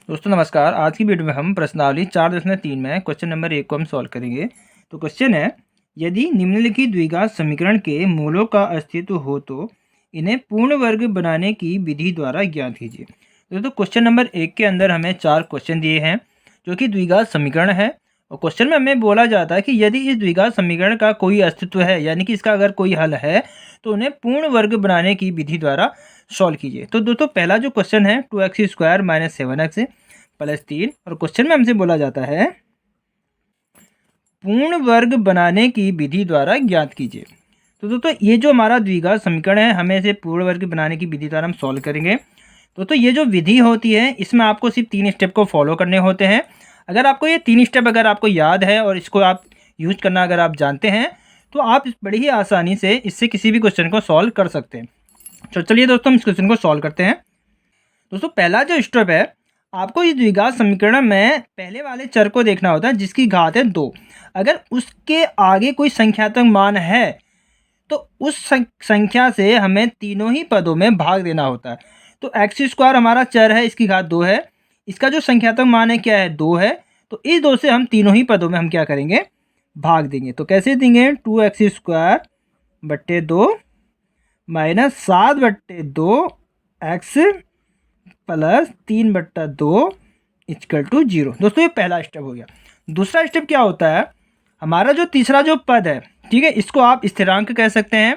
दोस्तों नमस्कार। आज की वीडियो में हम प्रश्नावली 4.3 में क्वेश्चन नंबर 1 को हम सॉल्व करेंगे। तो क्वेश्चन है, यदि निम्नलिखित द्विघात समीकरण के मूलों का अस्तित्व हो तो इन्हें पूर्ण वर्ग बनाने की विधि द्वारा ज्ञात कीजिए। दोस्तों क्वेश्चन नंबर 1 के अंदर हमें 4 क्वेश्चन दिए हैं जो कि द्विघात समीकरण है। और क्वेश्चन में हमें बोला जाता है कि यदि इस द्विघात समीकरण का कोई अस्तित्व है, यानी कि इसका अगर कोई हल है तो उन्हें पूर्ण वर्ग बनाने की विधि द्वारा सॉल्व कीजिए। तो दोस्तों पहला जो क्वेश्चन है 2x² - 7x +3, और क्वेश्चन में हमसे बोला जाता है पूर्ण वर्ग बनाने की विधि द्वारा ज्ञात कीजिए। तो दोस्तों ये जो हमारा द्विघात समीकरण है, हमें इसे पूर्ण वर्ग बनाने की विधि द्वारा हम सॉल्व करेंगे। दोस्तों ये जो विधि होती है इसमें आपको सिर्फ 3 स्टेप को फॉलो करने होते हैं। अगर आपको ये 3 स्टेप अगर आपको याद है और इसको आप यूज करना अगर आप जानते हैं तो आप बड़ी ही आसानी से इससे किसी भी क्वेश्चन को सॉल्व कर सकते हैं। तो चलिए दोस्तों हम इस क्वेश्चन को सॉल्व करते हैं। दोस्तों पहला जो स्टेप है, आपको इस द्विघात समीकरण में पहले वाले चर को देखना होता है जिसकी घात है 2। अगर उसके आगे कोई संख्यात्मक मान है तो उस संख्या से हमें तीनों ही पदों में भाग देना होता है। तो x² हमारा चर है, इसकी घात 2 है, इसका जो संख्यात्मक मान है क्या है 2 है। तो इस 2 से हम तीनों ही पदों में हम क्या करेंगे, भाग देंगे। तो कैसे देंगे, 2x² बट्टे 2 -7 बट्टे 2 x प्लस 3/2 = 0। दोस्तों ये पहला स्टेप हो गया। दूसरा स्टेप क्या होता है, हमारा जो तीसरा जो पद है, ठीक है, इसको आप स्थिरांक कह सकते हैं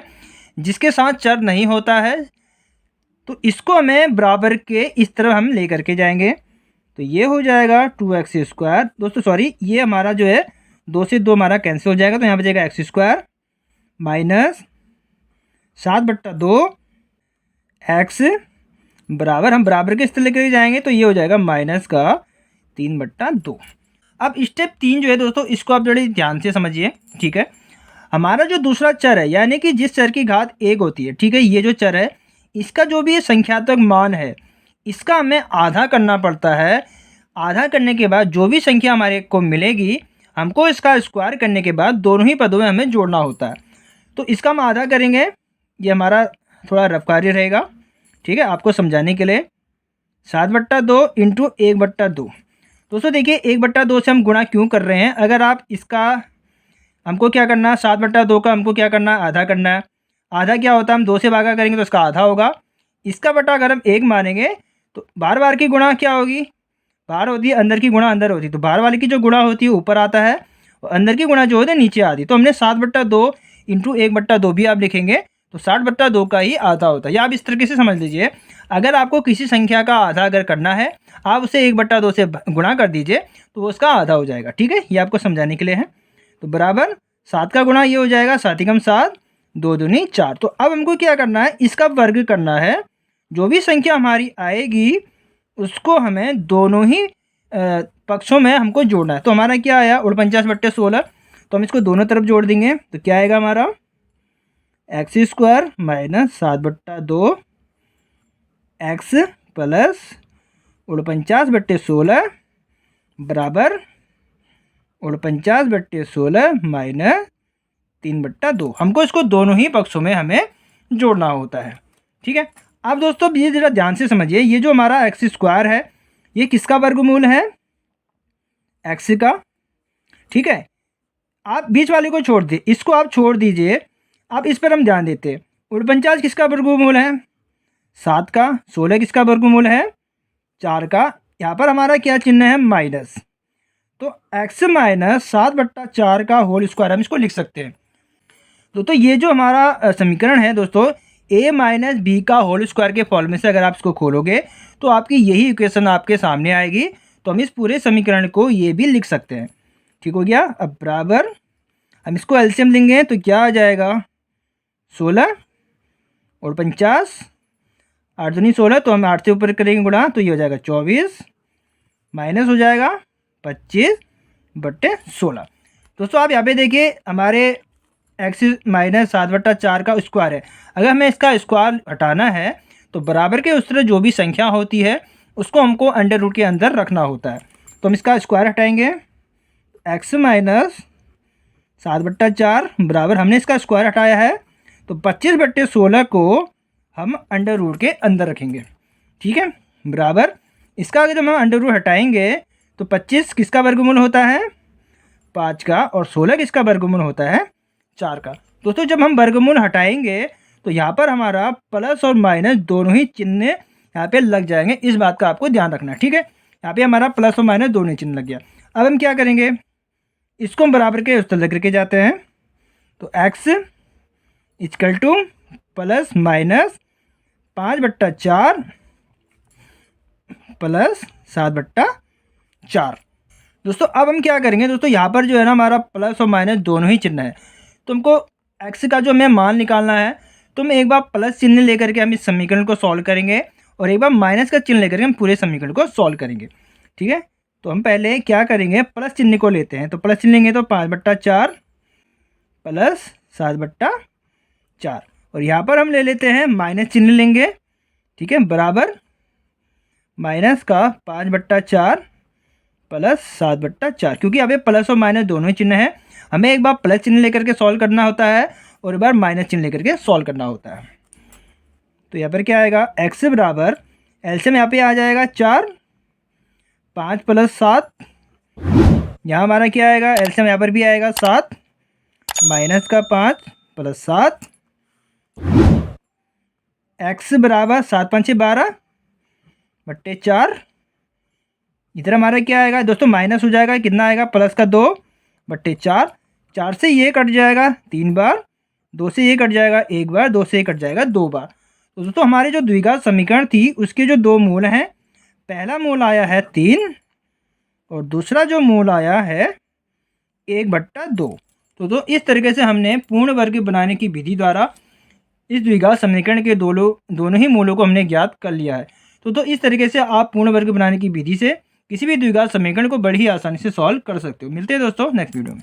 जिसके साथ चर नहीं होता है। तो इसको हमें बराबर के इस तरफ हम ले करके जाएंगे। तो ये हो जाएगा 2x²। दोस्तों सॉरी, ये हमारा जो है 2 से 2 हमारा कैंसिल हो जाएगा, तो यहाँ बचेगा x² -7/2 x बराबर, हम बराबर के स्तर लेकर जाएंगे तो ये हो जाएगा -3/2। अब स्टेप 3 जो है दोस्तों, इसको आप बड़े ध्यान से समझिए, ठीक है। हमारा जो दूसरा चर है, यानी कि जिस चर की घात 1 होती है, ठीक है, ये जो चर है इसका जो भी संख्यात्मक मान है इसका हमें आधा करना पड़ता है। आधा करने के बाद जो भी संख्या हमारे को मिलेगी, हमको इसका स्क्वायर करने के बाद दोनों ही पदों में हमें जोड़ना होता है। तो इसका हम आधा करेंगे, ये हमारा थोड़ा रफ कार्य रहेगा, ठीक है, आपको समझाने के लिए। 7/2 × 1/2। दोस्तों देखिए 1/2 से हम गुणा क्यों कर रहे हैं, अगर आप इसका हमको क्या करना है, 7/2 का हमको क्या करना है, आधा करना है। आधा क्या होता है, हम 2 से भागा करेंगे तो इसका आधा होगा। इसका बटा अगर हम 1 मानेंगे तो बार बार की गुणा क्या होगी, बाहर होती है, अंदर की गुणा अंदर होती है। तो बाहर वाले की जो गुणा होती है ऊपर आता है और अंदर की गुणा जो होती है नीचे आती है। तो हमने 7/2 × 1/2 भी आप लिखेंगे तो 60/2 का ही आधा होता है। या आप इस तरीके से समझ लीजिए, अगर आपको किसी संख्या का आधा अगर करना है, आप उसे 1/2 से गुणा कर दीजिए तो वो उसका आधा हो जाएगा, ठीक है। ये आपको समझाने के लिए है। तो बराबर 7 का गुणा ये हो जाएगा 7 × 7 2 दूनी 4। तो अब हमको क्या करना है, इसका वर्ग करना है। जो भी संख्या हमारी आएगी उसको हमें दोनों ही पक्षों में हमको जोड़ना है। तो हमारा क्या आया, 49/16। तो हम इसको दोनों तरफ जोड़ देंगे तो क्या आएगा हमारा, x² -7/2 x प्लस 49/16 बराबर 49/16 -3/2। हमको इसको दोनों ही पक्षों में हमें जोड़ना होता है, ठीक है। अब दोस्तों ये ज़रा ध्यान से समझिए, ये जो हमारा x² है ये किसका वर्गमूल है, x का, ठीक है। आप बीच वाले को छोड़ दीजिए, इसको आप छोड़ दीजिए, आप इस पर हम ध्यान देते हैं। 49 किसका वर्गमूल है, 7 का। 16 किसका वर्गमूल है, 4 का। यहाँ पर हमारा क्या चिन्ह है, माइनस। तो x - 7/4 का होल स्क्वायर हम इसको लिख सकते हैं। दोस्तों ये जो हमारा समीकरण है दोस्तों, a - b का होल स्क्वायर के फॉर्मूले से अगर आप इसको खोलोगे तो आपकी यही इक्वेशन आपके सामने आएगी। तो हम इस पूरे समीकरण को ये भी लिख सकते हैं, ठीक हो गया। अब बराबर हम इसको एलसीएम लेंगे तो क्या आ जाएगा, 16 और 50, 8 दूनी 16, तो हम 8 से ऊपर करेंगे गुणा तो ये हो जाएगा 24, माइनस हो जाएगा 25/16। दोस्तों आप यहाँ पे देखिए हमारे x - 7/4 का स्क्वायर है। अगर हमें इसका स्क्वायर हटाना है तो बराबर के उस तरह जो भी संख्या होती है उसको हमको अंडर रूट के अंदर रखना होता है। तो हम इसका स्क्वायर हटाएंगे, x - 7/4 बराबर, हमने इसका स्क्वायर हटाया है तो 25/16 को हम अंडर रूट के अंदर रखेंगे, ठीक है, बराबर इसका अगर जब हम अंडर रूट हटाएंगे तो 25 किसका वर्गमूल होता है, 5 का, और 16 किसका वर्गमूल होता है, 4 का। दोस्तों जब हम वर्गमूल हटाएंगे तो यहाँ पर हमारा प्लस और माइनस दोनों ही चिन्ह यहाँ पे लग जाएंगे, इस बात का आपको ध्यान रखना है, ठीक है। यहाँ पे हमारा प्लस और माइनस दोनों ही चिन्ह लग गया। अब हम क्या करेंगे, इसको हम बराबर के उस तरह करके जाते हैं, तो x equal two plus minus 5/4 plus 7/4। दोस्तों अब हम क्या करेंगे, दोस्तों यहाँ पर जो है ना हमारा प्लस और माइनस दोनों ही चिन्ह है, तो हमको x का जो हमें मान निकालना है, तो हम एक बार प्लस चिन्ह लेकर के हम इस समीकरण को सॉल्व करेंगे और एक बार माइनस का चिन्ह लेकर के हम पूरे समीकरण को सॉल्व करेंगे, ठीक है। तो हम पहले क्या करेंगे, प्लस चिन्ह को लेते हैं, तो प्लस चिन्ह लेंगे तो 5/4 प्लस 7/4, और यहाँ पर हम ले लेते हैं माइनस चिन्ह लेंगे, ठीक है, बराबर माइनस का 5/4 प्लस 7/4, क्योंकि अब ये प्लस और माइनस दोनों ही चिन्ह है, हमें एक बार प्लस चिन्ह लेकर के सॉल्व करना होता है और एक बार माइनस चिन्ह लेकर के सॉल्व करना होता है। तो यहाँ पर क्या आएगा, x बराबर एलसीएम यहाँ पे आ जाएगा 4, 5 प्लस 7, यहाँ हमारा क्या आएगा, एलसीएम यहाँ पर भी आएगा 7, माइनस का 5 प्लस 7, x बराबर 7 5 12/4। इधर हमारा क्या आएगा दोस्तों, माइनस हो जाएगा, कितना आएगा, प्लस का 2/4, 4 से ये कट जाएगा 3 बार, 2 से ये कट जाएगा 1 बार, 2 से ये कट जाएगा 2 बार। तो दोस्तों हमारे जो द्विघात समीकरण थी उसके जो दो मूल हैं, पहला मूल आया है 3 और दूसरा जो मूल आया है 1/2। तो इस तरीके से हमने पूर्ण वर्ग बनाने की विधि द्वारा इस द्विघात समीकरण के दोनों ही मूलों को हमने ज्ञात कर लिया है। तो इस तरीके से आप पूर्ण वर्ग बनाने की विधि से किसी भी द्विघात समीकरण को बड़ी ही आसानी से सॉल्व कर सकते हो। मिलते हैं दोस्तों नेक्स्ट वीडियो में।